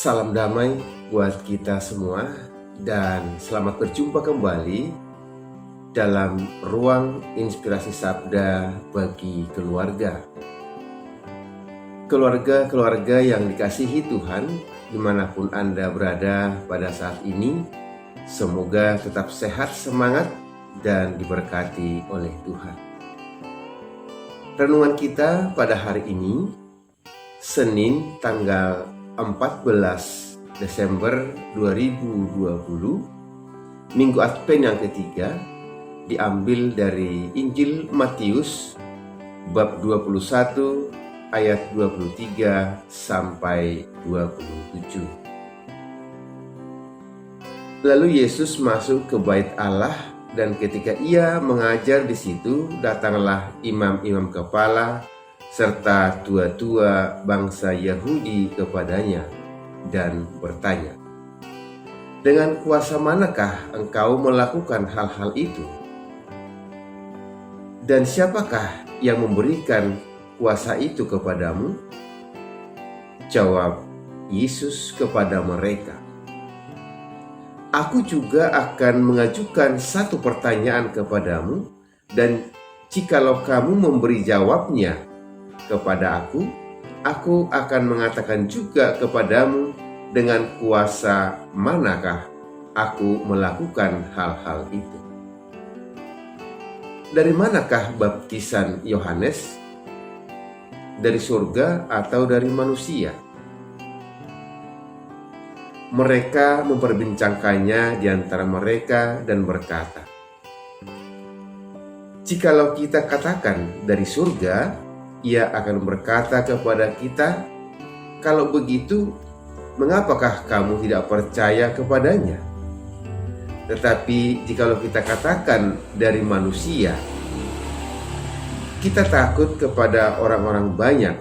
Salam damai buat kita semua dan selamat berjumpa kembali dalam ruang inspirasi sabda bagi keluarga. Keluarga-keluarga yang dikasihi Tuhan dimanapun Anda berada pada saat ini, semoga tetap sehat, semangat, dan diberkati oleh Tuhan. Renungan kita pada hari ini, Senin tanggal 14 Desember 2020, Minggu Advent yang ketiga, diambil dari Injil Matius bab 21 ayat 23 sampai 27. Lalu Yesus masuk ke bait Allah, dan ketika ia mengajar di situ, datanglah imam-imam kepala serta tua-tua bangsa Yahudi kepadanya dan bertanya, "Dengan kuasa manakah engkau melakukan hal-hal itu? Dan siapakah yang memberikan kuasa itu kepadamu?" Jawab Yesus kepada mereka, "Aku juga akan mengajukan satu pertanyaan kepadamu, dan jikalau kamu memberi jawabnya kepada aku akan mengatakan juga kepadamu dengan kuasa manakah aku melakukan hal-hal itu. Dari manakah baptisan Yohanes? Dari surga atau dari manusia?" Mereka memperbincangkannya di antara mereka dan berkata, "Jikalau kita katakan dari surga, ia akan berkata kepada kita, 'Kalau begitu, mengapakah kamu tidak percaya kepadanya?' Tetapi jikalau kita katakan dari manusia, kita takut kepada orang-orang banyak,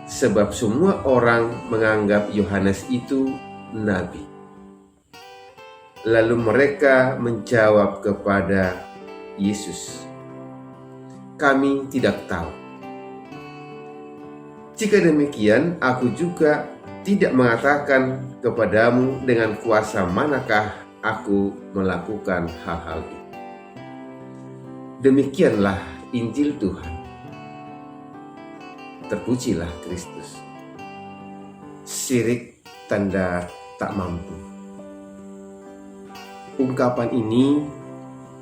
sebab semua orang menganggap Yohanes itu nabi." Lalu mereka menjawab kepada Yesus, "Kami tidak tahu." "Jika demikian, aku juga tidak mengatakan kepadamu dengan kuasa manakah aku melakukan hal-hal itu." Demikianlah Injil Tuhan. Terpujilah Kristus. Syirik tanda tak mampu. Ungkapan ini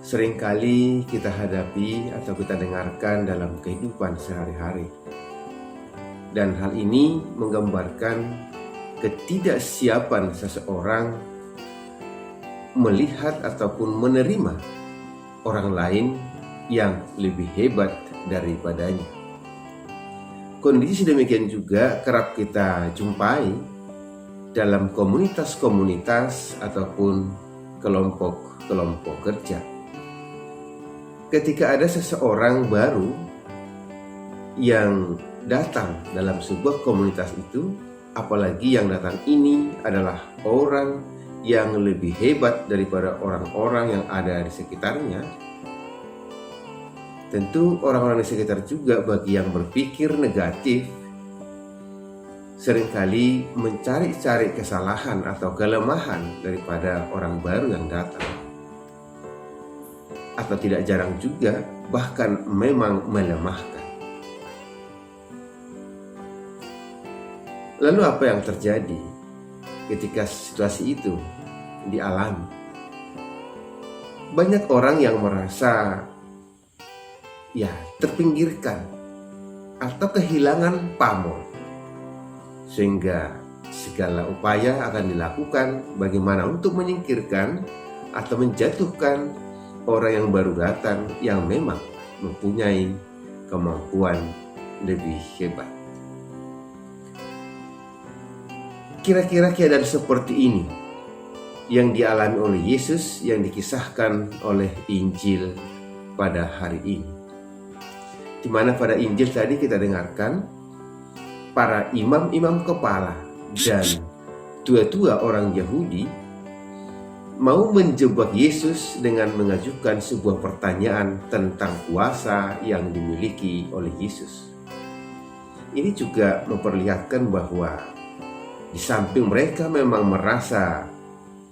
seringkali kita hadapi atau kita dengarkan dalam kehidupan sehari-hari. Dan hal ini menggambarkan ketidaksiapan seseorang melihat ataupun menerima orang lain yang lebih hebat daripadanya. Kondisi demikian juga kerap kita jumpai dalam komunitas-komunitas ataupun kelompok-kelompok kerja. Ketika ada seseorang baru yang datang dalam sebuah komunitas itu, apalagi yang datang ini adalah orang yang lebih hebat daripada orang-orang yang ada di sekitarnya, tentu orang-orang di sekitar juga bagi yang berpikir negatif seringkali mencari-cari kesalahan atau kelemahan daripada orang baru yang datang, atau tidak jarang juga bahkan memang melemahkan. Lalu apa yang terjadi ketika situasi itu dialami? Banyak orang yang merasa terpinggirkan atau kehilangan pamor, sehingga segala upaya akan dilakukan bagaimana untuk menyingkirkan atau menjatuhkan orang yang baru datang yang memang mempunyai kemampuan lebih hebat. Kira-kira keadaan seperti ini yang dialami oleh Yesus yang dikisahkan oleh Injil pada hari ini. Di mana pada Injil tadi kita dengarkan para imam-imam kepala dan tua-tua orang Yahudi mau menjebak Yesus dengan mengajukan sebuah pertanyaan tentang kuasa yang dimiliki oleh Yesus. Ini juga memperlihatkan bahwa Di samping mereka memang merasa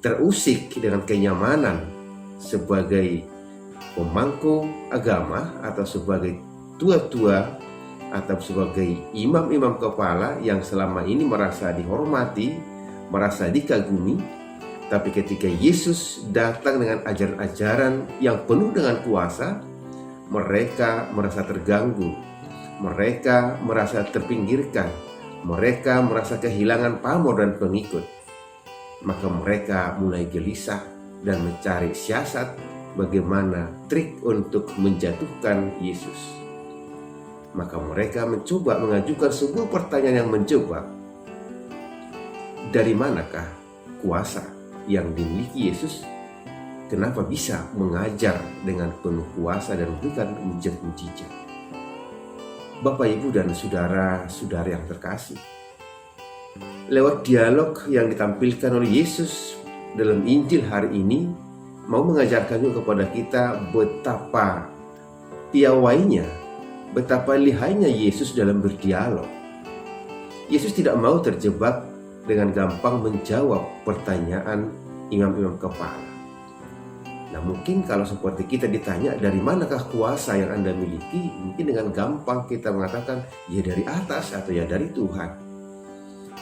terusik dengan kenyamanan sebagai pemangku agama atau sebagai tua-tua atau sebagai imam-imam kepala yang selama ini merasa dihormati, merasa dikagumi. Tapi ketika Yesus datang dengan ajaran-ajaran yang penuh dengan kuasa, mereka merasa terganggu, mereka merasa terpinggirkan, mereka merasa kehilangan pamor dan pengikut. Maka mereka mulai gelisah dan mencari siasat bagaimana trik untuk menjatuhkan Yesus. Maka mereka mencoba mengajukan sebuah pertanyaan yang menjebak. Dari manakah kuasa yang dimiliki Yesus? Kenapa bisa mengajar dengan penuh kuasa dan memberikan mujizat-mujizat? Bapak, Ibu, dan saudara-saudari yang terkasih, lewat dialog yang ditampilkan oleh Yesus dalam Injil hari ini, mau mengajarkan juga kepada kita betapa piawainya, betapa lihainya Yesus dalam berdialog. Yesus tidak mau terjebak dengan gampang menjawab pertanyaan imam-imam kepala. Nah, mungkin kalau seperti kita ditanya dari manakah kuasa yang Anda miliki, mungkin dengan gampang kita mengatakan ya dari atas atau ya dari Tuhan.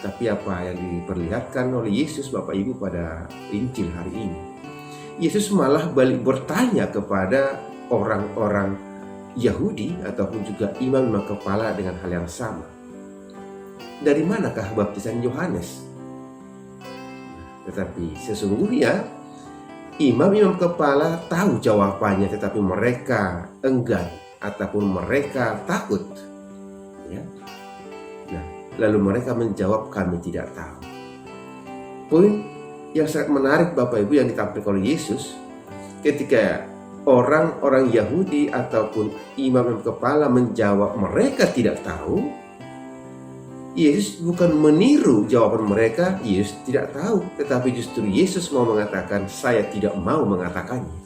Tapi apa yang diperlihatkan oleh Yesus, Bapak Ibu, pada Injil hari ini, Yesus malah balik bertanya kepada orang-orang Yahudi ataupun juga imam-imam kepala dengan hal yang sama. Dari manakah baptisan Yohanes? Tetapi sesungguhnya imam-imam kepala tahu jawabannya, tetapi mereka enggan ataupun mereka takut. Ya. Nah, lalu mereka menjawab, kami tidak tahu. Poin yang sangat menarik, Bapak Ibu, yang ditampilkan oleh Yesus ketika orang-orang Yahudi ataupun imam-imam kepala menjawab mereka tidak tahu, Yesus bukan meniru jawaban mereka, Yesus tidak tahu, tetapi justru Yesus mau mengatakan, saya tidak mau mengatakannya.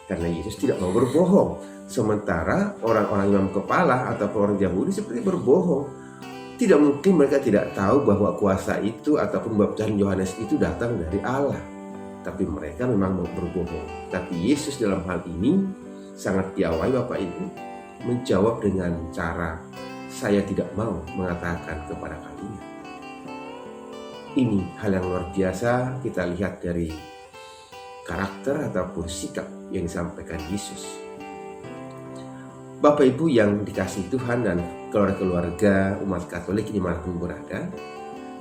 Karena Yesus tidak mau berbohong. Sementara orang-orang imam kepala ataupun orang Yahudi seperti berbohong. Tidak mungkin mereka tidak tahu bahwa kuasa itu ataupun baptisan Yohanes itu datang dari Allah. Tapi mereka memang mau berbohong. Tapi Yesus dalam hal ini sangat piawai, Bapak Ibu, menjawab dengan cara, saya tidak mau mengatakan kepada kalian. Ini hal yang luar biasa kita lihat dari karakter ataupun sikap yang disampaikan Yesus. Bapak Ibu yang dikasihi Tuhan dan keluarga umat Katolik dimanapun berada,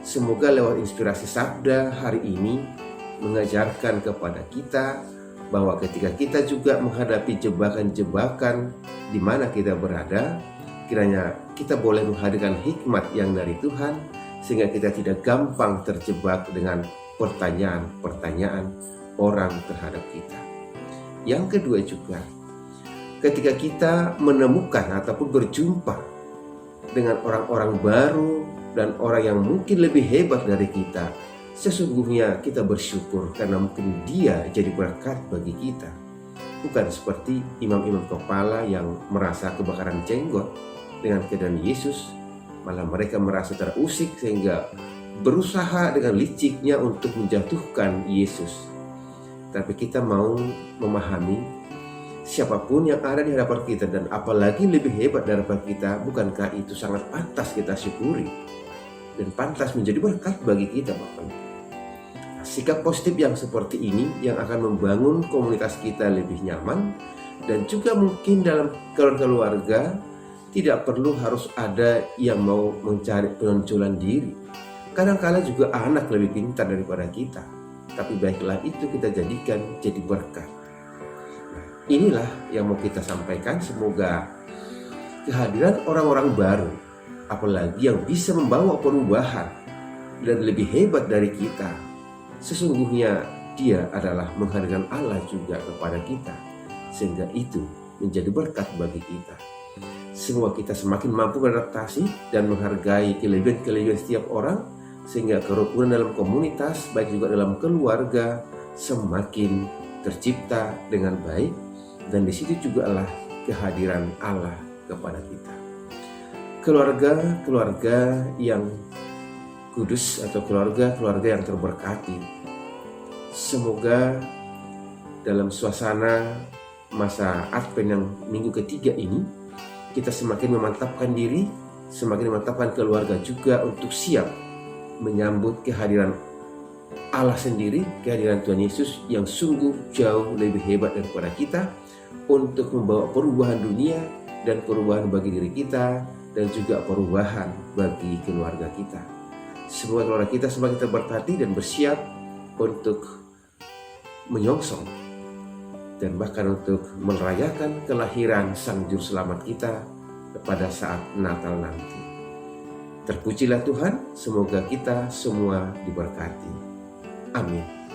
semoga lewat inspirasi sabda hari ini mengajarkan kepada kita bahwa ketika kita juga menghadapi jebakan-jebakan di mana kita berada, kiranya kita boleh menghadirkan hikmat yang dari Tuhan sehingga kita tidak gampang terjebak dengan pertanyaan-pertanyaan orang terhadap kita. Yang kedua juga, ketika kita menemukan ataupun berjumpa dengan orang-orang baru dan orang yang mungkin lebih hebat dari kita, sesungguhnya kita bersyukur karena mungkin dia jadi berkat bagi kita. Bukan seperti imam-imam kepala yang merasa kebakaran jenggot dengan keadaan Yesus, malah mereka merasa terusik sehingga berusaha dengan liciknya untuk menjatuhkan Yesus. Tapi kita mau memahami siapapun yang ada di hadapan kita dan apalagi lebih hebat daripada kita, bukankah itu sangat pantas kita syukuri dan pantas menjadi berkat bagi kita, Bapak. Sikap positif yang seperti ini yang akan membangun komunitas kita lebih nyaman, dan juga mungkin dalam keluarga tidak perlu harus ada yang mau mencari penonjolan diri. Kadang-kala juga anak lebih pintar daripada kita, tapi baiklah itu kita jadikan jadi berkat. Inilah yang mau kita sampaikan. Semoga kehadiran orang-orang baru, apalagi yang bisa membawa perubahan dan lebih hebat dari kita, sesungguhnya dia adalah menghadirkan Allah juga kepada kita, sehingga itu menjadi berkat bagi kita. Semoga kita semakin mampu beradaptasi dan menghargai kelebihan-kelebihan setiap orang, sehingga kerukunan dalam komunitas, baik juga dalam keluarga, semakin tercipta dengan baik, dan di situ juga adalah kehadiran Allah kepada kita. Keluarga yang kudus atau keluarga-keluarga yang terberkati. Semoga dalam suasana masa Advent yang minggu ketiga ini, kita semakin memantapkan diri, semakin memantapkan keluarga juga untuk siap menyambut kehadiran Allah sendiri, kehadiran Tuhan Yesus yang sungguh jauh lebih hebat daripada kita untuk membawa perubahan dunia dan perubahan bagi diri kita dan juga perubahan bagi keluarga kita. Semoga keluarga kita semakin terberkati dan bersiap untuk menyongsong dan bahkan untuk merayakan kelahiran Sang Juru Selamat kita pada saat Natal nanti. Terpujilah Tuhan, semoga kita semua diberkati. Amin.